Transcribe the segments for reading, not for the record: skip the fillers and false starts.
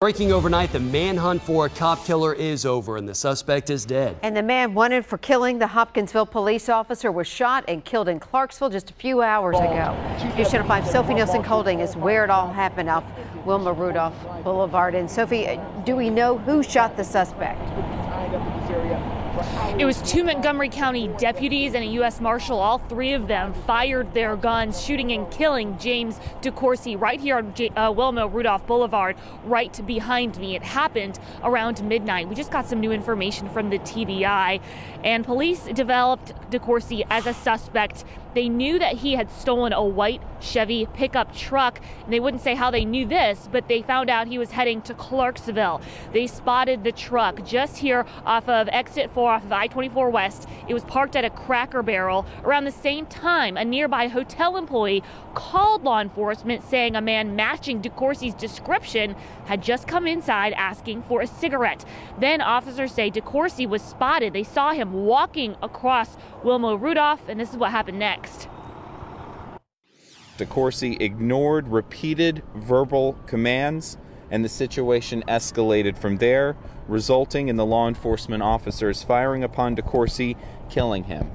Breaking overnight, the manhunt for a cop killer is over and the suspect is dead. And the man wanted for killing the Hopkinsville police officer was shot and killed in Clarksville just a few hours ago. News Channel 5 Sophie Nielsen-Colding is where it all happened off Wilma Rudolph Boulevard. And Sophie, do we know who shot the suspect? It was two Montgomery County deputies and a U.S. Marshal. All three of them fired their guns, shooting and killing James DeCoursey right here on Wilma Rudolph Boulevard, right behind me. It happened around midnight. We just got some new information from the TBI, and police developed DeCoursey as a suspect. They knew that he had stolen a white Chevy pickup truck. And they wouldn't say how they knew this, but they found out he was heading to Clarksville. They spotted the truck just here off of Exit 4 off of I-24 West. It was parked at a Cracker Barrel. Around the same time, a nearby hotel employee called law enforcement saying a man matching DeCoursey's description had just come inside asking for a cigarette. Then officers say DeCoursey was spotted. They saw him walking across Wilma Rudolph, and this is what happened next. DeCoursey ignored repeated verbal commands, and the situation escalated from there, resulting in the law enforcement officers firing upon DeCoursey, killing him.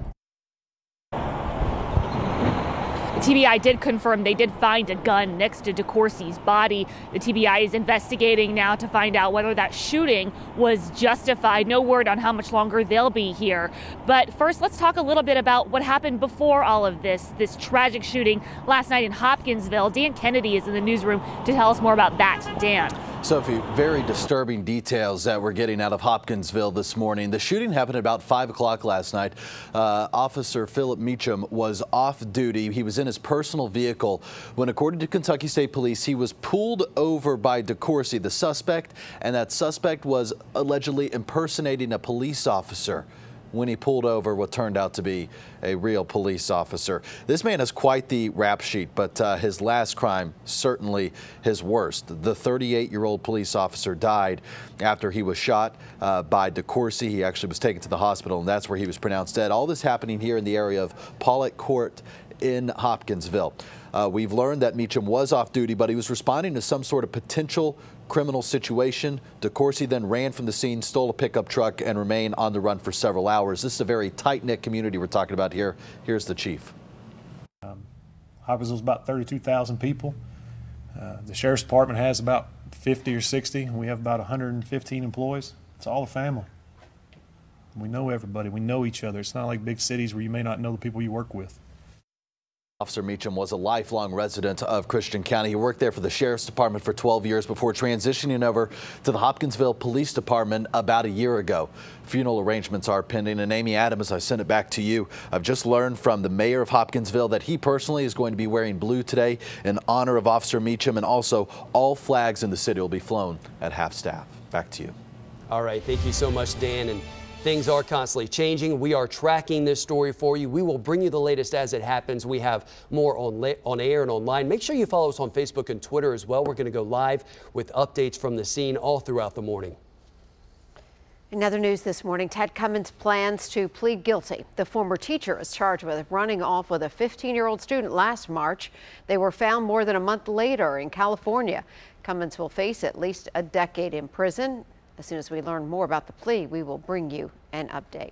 TBI did confirm they did find a gun next to DeCoursey's body. The TBI is investigating now to find out whether that shooting was justified. No word on how much longer they'll be here. But first, let's talk a little bit about what happened before all of this tragic shooting last night in Hopkinsville. Dan Kennedy is in the newsroom to tell us more about that. Dan. Sophie, very disturbing details that we're getting out of Hopkinsville this morning. The shooting happened at about 5 o'clock last night. Officer Philip Meacham was off duty. He was in his personal vehicle when, according to Kentucky State Police, he was pulled over by DeCoursey, the suspect, and that suspect was allegedly impersonating a police officer when he pulled over what turned out to be a real police officer. This man has quite the rap sheet, but his last crime, certainly his worst. The 38-year-old police officer died after he was shot by DeCoursey. He actually was taken to the hospital, and that's where he was pronounced dead. All this happening here in the area of Pollock Court in Hopkinsville. We've learned that Meacham was off duty, but he was responding to some sort of potential criminal situation. DeCoursey then ran from the scene, stole a pickup truck, and remained on the run for several hours. This is a very tight-knit community we're talking about here. Here's the chief. Hopkinsville's about 32,000 people. The sheriff's department has about 50 or 60. We have about 115 employees. It's all a family. We know everybody. We know each other. It's not like big cities where you may not know the people you work with. Officer Meacham was a lifelong resident of Christian County. He worked there for the Sheriff's Department for 12 years before transitioning over to the Hopkinsville Police Department about a year ago. Funeral arrangements are pending. And Amy Adams, I send it back to you. I've just learned from the mayor of Hopkinsville that he personally is going to be wearing blue today in honor of Officer Meacham, and also all flags in the city will be flown at half-staff. Back to you. All right, thank you so much, Dan. And things are constantly changing. We are tracking this story for you. We will bring you the latest as it happens. We have more on air and online. Make sure you follow us on Facebook and Twitter as well. We're going to go live with updates from the scene all throughout the morning. In other news this morning, Ted Cummins plans to plead guilty. The former teacher is charged with running off with a 15-year-old student last March. They were found more than a month later in California. Cummins will face at least a decade in prison. As soon as we learn more about the plea, we will bring you an update.